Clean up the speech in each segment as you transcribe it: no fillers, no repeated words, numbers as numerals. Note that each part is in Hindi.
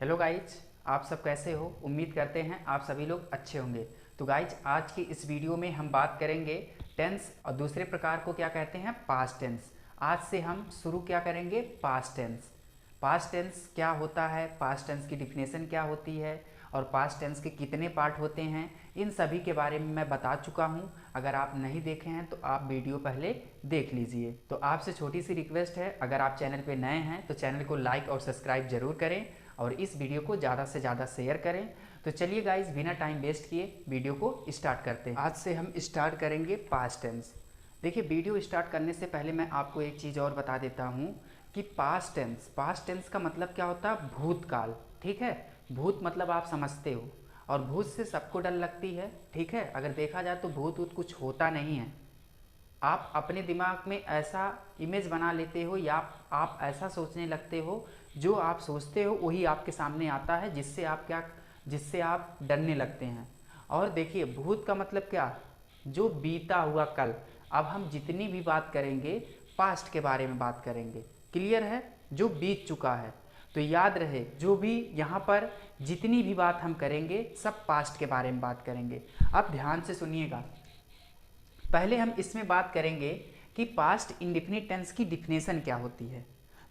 हेलो गाइज, आप सब कैसे हो। उम्मीद करते हैं आप सभी लोग अच्छे होंगे। तो गाइज, आज की इस वीडियो में हम बात करेंगे टेंस और दूसरे प्रकार को क्या कहते हैं, पास्ट टेंस। आज से हम शुरू क्या करेंगे, पास्ट टेंस। पास्ट टेंस क्या होता है, पास्ट टेंस की डिफिनेशन क्या होती है और पास्ट टेंस के कितने पार्ट होते हैं, इन सभी के बारे में मैं बता चुका हूं। अगर आप नहीं देखे हैं तो आप वीडियो पहले देख लीजिए। तो आपसे छोटी सी रिक्वेस्ट है, अगर आप चैनल पे नए हैं तो चैनल को लाइक और सब्सक्राइब जरूर करें और इस वीडियो को ज़्यादा से ज़्यादा शेयर करें। तो चलिए गाइज, बिना टाइम वेस्ट किए वीडियो को स्टार्ट करते हैं। आज से हम स्टार्ट करेंगे पास्ट टेंस। देखिए, वीडियो स्टार्ट करने से पहले मैं आपको एक चीज़ और बता देता हूँ कि पास्ट टेंस का मतलब क्या होता है, भूतकाल। ठीक है, भूत मतलब आप समझते हो, और भूत से सबको डर लगती है। ठीक है, अगर देखा जाए तो भूत वूत कुछ होता नहीं है। आप अपने दिमाग में ऐसा इमेज बना लेते हो या आप ऐसा सोचने लगते हो, जो आप सोचते हो वही आपके सामने आता है, जिससे आप डरने लगते हैं। और देखिए, भूत का मतलब क्या, जो बीता हुआ कल। अब हम जितनी भी बात करेंगे पास्ट के बारे में बात करेंगे, क्लियर है, जो बीत चुका है। तो याद रहे, जो भी यहाँ पर जितनी भी बात हम करेंगे सब पास्ट के बारे में बात करेंगे। अब ध्यान से सुनिएगा। पहले हम इसमें बात करेंगे कि पास्ट इंडेफिनिट टेंस की डिफिनेशन क्या होती है।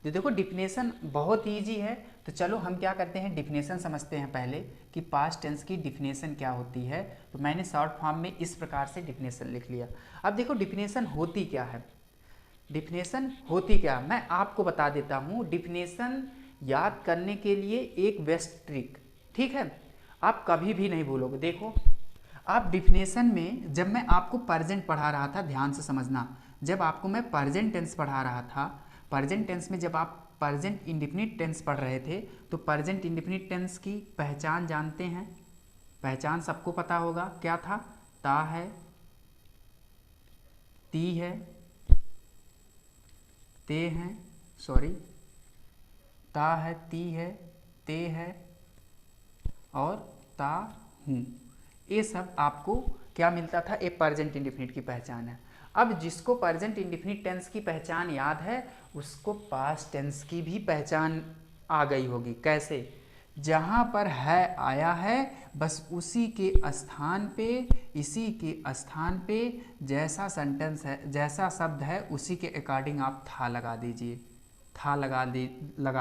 तो देखो, डिफिनेशन बहुत ईजी है। तो चलो हम क्या करते हैं, डिफिनेशन समझते हैं पहले कि पास्ट टेंस की डिफिनेशन क्या होती है। तो मैंने शॉर्ट फॉर्म में इस प्रकार से डिफिनेशन लिख लिया। अब देखो, डिफिनेशन होती क्या है। डिफिनेशन होती क्या, मैं आपको बता देता हूँ। डिफिनेशन याद करने के लिए एक बेस्ट ट्रिक, ठीक है, आप कभी भी नहीं भूलोगे। देखो, आप डिफिनेशन में, जब मैं आपको प्रेजेंट पढ़ा रहा था, ध्यान से समझना, जब आपको मैं प्रेजेंट टेंस पढ़ा रहा था, प्रेजेंट टेंस में जब आप प्रेजेंट इंडेफिनिट टेंस पढ़ रहे थे, तो प्रेजेंट इंडेफिनिट टेंस की पहचान जानते हैं। पहचान सबको पता होगा, क्या था, ता है, ती है, ते हैं, सॉरी, ता है, ती है, ते है और ता हूँ। ये सब आपको क्या मिलता था, एक प्रेजेंट इंडेफिनिट की पहचान है। अब जिसको प्रेजेंट इंडेफिनिट टेंस की पहचान याद है, उसको पास्ट टेंस की भी पहचान आ गई होगी। कैसे, जहाँ पर है आया है, बस उसी के स्थान पे, इसी के स्थान पे जैसा सेंटेंस है, जैसा शब्द है, उसी के अकॉर्डिंग आप था लगा दीजिए, था लगा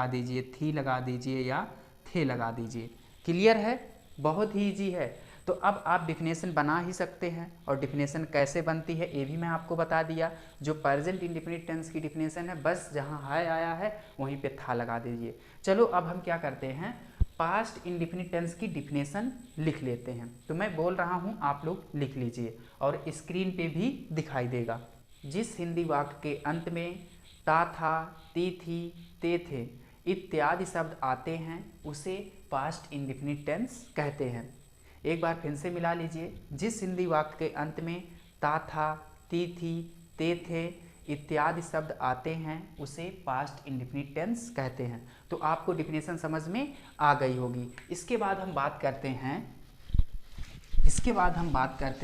दीजिए, थी लगा दीजिए या थे लगा दीजिए। क्लियर है, बहुत ही ईजी है। तो अब आप डिफिनेशन बना ही सकते हैं, और डिफिनेशन कैसे बनती है ये भी मैं आपको बता दिया। जो प्रेजेंट इंडेफिनिट टेंस की डिफिनेशन है, बस जहाँ है आया है वहीं पे था लगा दीजिए। चलो अब हम क्या करते हैं, पास्ट इंडेफिनिट टेंस की डिफिनेशन लिख लेते हैं। तो मैं बोल रहा हूँ, आप लोग लिख लीजिए और स्क्रीन पे भी दिखाई देगा। जिस हिंदी वाक्य के अंत में ता था, ती थी, ते थे इत्यादि शब्द आते हैं, उसे पास्ट इंडेफिनिट टेंस कहते हैं। एक बार फिर से मिला लीजिए। जिस हिंदी वाक्य के अंत में ता था, ती थी, ते थे इत्यादि शब्द आते हैं, उसे पास्ट इंडेफिनिट टेंस कहते हैं। तो आपको डिफिनेशन समझ में आ गई होगी। इसके बाद हम बात करते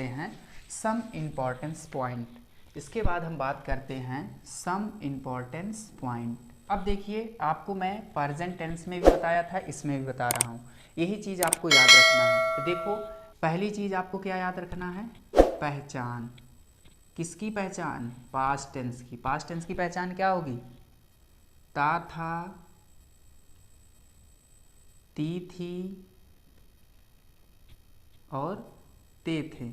हैं सम इम्पॉर्टेंस पॉइंट। इसके बाद हम बात करते हैं सम इम्पॉर्टेंस पॉइंट। अब देखिए, आपको मैं प्रेजेंट टेंस में भी बताया था, इसमें भी बता रहा हूँ। यही चीज़ आपको याद रखना है। तो देखो, पहली चीज़ आपको क्या याद रखना है, पहचान। किसकी पहचान, पास्ट टेंस की। पास्ट टेंस की पहचान क्या होगी, ता था, ती थी और ते थे।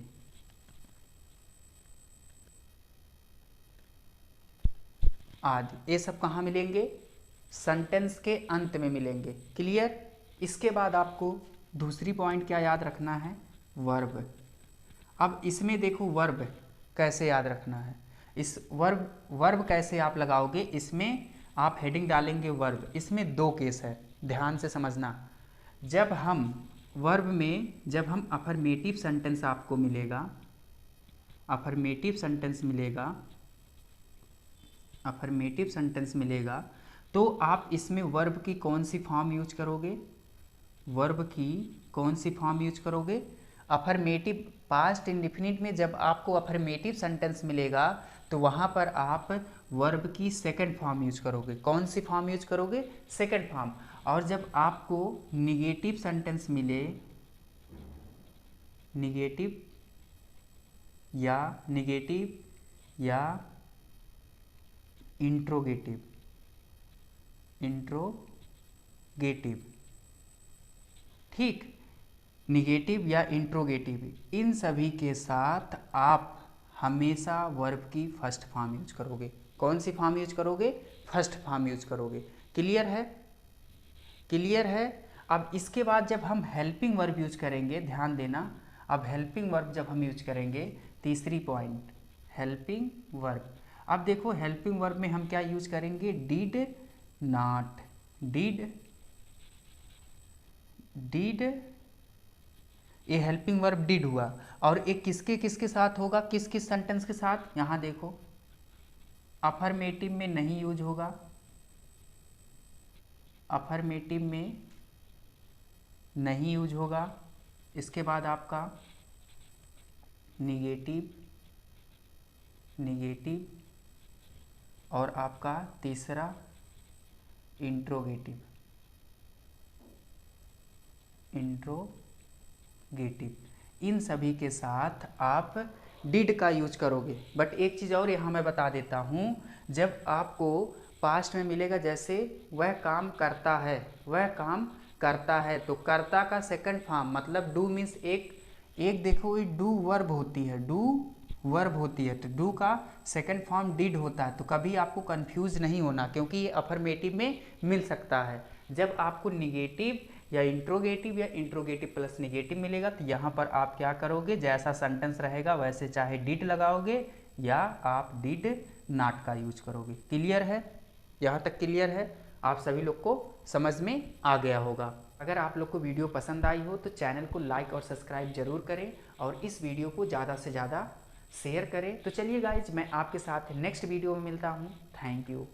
आदि, ये सब कहाँ मिलेंगे, सेंटेंस के अंत में मिलेंगे। क्लियर। इसके बाद आपको दूसरी पॉइंट क्या याद रखना है, वर्ब। अब इसमें देखो, वर्ब कैसे याद रखना है। इस वर्ब कैसे आप लगाओगे, इसमें आप हेडिंग डालेंगे वर्ब। इसमें दो केस है, ध्यान से समझना। जब हम वर्ब में, जब हम अफर्मेटिव सेंटेंस आपको मिलेगा, अफर्मेटिव सेंटेंस मिलेगा, तो आप इसमें वर्ब की कौन सी फॉर्म यूज करोगे, वर्ब की कौन सी फॉर्म यूज करोगे, अफर्मेटिव। पास्ट इंडेफिनिट में जब आपको अफर्मेटिव सेंटेंस मिलेगा, तो वहाँ पर आप वर्ब की सेकंड फॉर्म यूज करोगे। कौन सी फॉर्म यूज करोगे, सेकंड फॉर्म। और जब आपको निगेटिव सेंटेंस मिले, निगेटिव या इंट्रोगेटिव, ठीक, निगेटिव या इंट्रोगेटिव, इन सभी के साथ आप हमेशा वर्ब की फर्स्ट फॉर्म यूज करोगे। कौन सी फॉर्म यूज करोगे? फर्स्ट फॉर्म यूज करोगे। क्लियर है? क्लियर है। अब इसके बाद जब हम हेल्पिंग वर्ब यूज करेंगे, ध्यान देना, अब हेल्पिंग वर्ब जब हम यूज करेंगे, तीसरी पॉइंट, हेल्पिंग वर्ब। अब देखो हेल्पिंग वर्ब में हम क्या यूज करेंगे? डिड नॉट, डिड, ये हेल्पिंग वर्ब डिड हुआ। और एक किसके किसके साथ होगा? किस किस सेंटेंस के साथ? यहां देखो, अफर्मेटिव में नहीं यूज होगा, अफर्मेटिव में नहीं यूज होगा। इसके बाद आपका निगेटिव और आपका तीसरा इंट्रोगेटिव, इन सभी के साथ आप डिड का यूज करोगे। बट एक चीज़ और यहाँ मैं बता देता हूँ, जब आपको पास्ट में मिलेगा, जैसे वह काम करता है, वह काम करता है, तो करता का सेकंड फॉर्म मतलब डू मीन्स एक देखो ये डू वर्ब होती है, डू वर्ब होती है, तो डू का सेकंड फॉर्म डिड होता है। तो कभी आपको कंफ्यूज नहीं होना, क्योंकि ये अफर्मेटिव में मिल सकता है। जब आपको निगेटिव या इंट्रोगेटिव प्लस निगेटिव मिलेगा, तो यहाँ पर आप क्या करोगे? जैसा सेंटेंस रहेगा वैसे चाहे डिड लगाओगे या आप डिड नॉट का यूज करोगे। क्लियर है? यहाँ तक क्लियर है? आप सभी लोग को समझ में आ गया होगा। अगर आप लोग को वीडियो पसंद आई हो तो चैनल को लाइक और सब्सक्राइब जरूर करें और इस वीडियो को ज़्यादा से ज़्यादा शेयर करें। तो चलिए गाइज, मैं आपके साथ नेक्स्ट वीडियो में मिलता हूँ। Thank you.